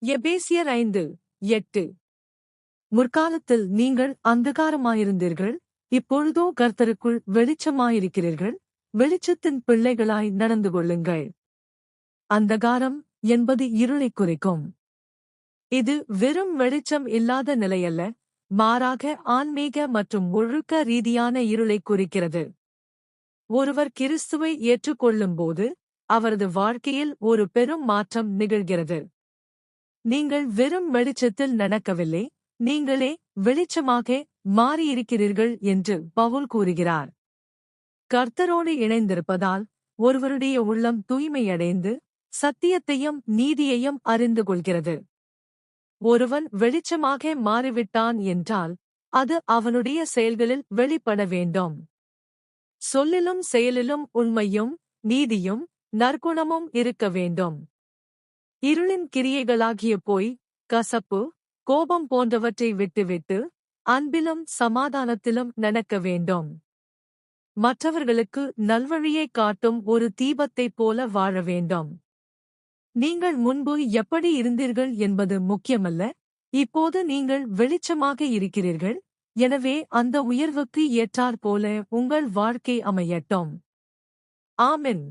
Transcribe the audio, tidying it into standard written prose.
எபேசியர் 5:8. முற்காலத்தில் நீங்கள் அந்தகாரமாயிருந்தீர்கள், இப்பொழுதோ கர்த்தருக்குள் வெளிச்சமாயிருக்கிறீர்கள். வெளிச்சத்தின் பிள்ளைகளாய் நடந்து கொள்ளுங்கள். அந்தகாரம் என்பது இருளைக் குறிக்கும். இது வெறும் வெளிச்சம் இல்லாத நிலையல்ல, மாறாக ஆன்மீக மற்றும் ஒழுக்க ரீதியான இருளைக் குறிக்கிறது. ஒருவர் கிறிஸ்துவை ஏற்றுக்கொள்ளும்போது அவரது வாழ்க்கையில் ஒரு பெரும் மாற்றம் நிகழ்கிறது. நீங்கள் வெறும் வெளிச்சத்தில் நடக்கவில்லை, நீங்களே வெளிச்சமாக மாறியிருக்கிறீர்கள் என்று பவுல் கூறுகிறார். கர்த்தரோடு இணைந்திருப்பதால் ஒருவருடைய உள்ளம் தூய்மையடைந்து சத்தியத்தையும் நீதியையும் அறிந்து கொள்கிறது. ஒருவன் வெளிச்சமாக மாறிவிட்டான் என்றால் அது அவனுடைய செயல்களில் வெளிப்பட வேண்டும். சொல்லிலும் செயலிலும் உண்மையும் நீதியும் நற்குணமும் இருக்க வேண்டும். இருளின் கிரியைகளாகிய பொய், கசப்பு, கோபம் போன்றவற்றை விட்டுவிட்டு அன்பிலும் சமாதானத்திலும் நடக்க வேண்டும். மற்றவர்களுக்கு நல்வழியைக் காட்டும் ஒரு தீபத்தைப் போல வாழ வேண்டும். நீங்கள் முன்பு எப்படி இருந்தீர்கள் என்பது முக்கியமல்ல, இப்போது நீங்கள் வெளிச்சமாக இருக்கிறீர்கள். எனவே அந்த உயர்வுக்கு ஏற்றாற்போல உங்கள் வாழ்க்கை அமையட்டும். ஆமென்.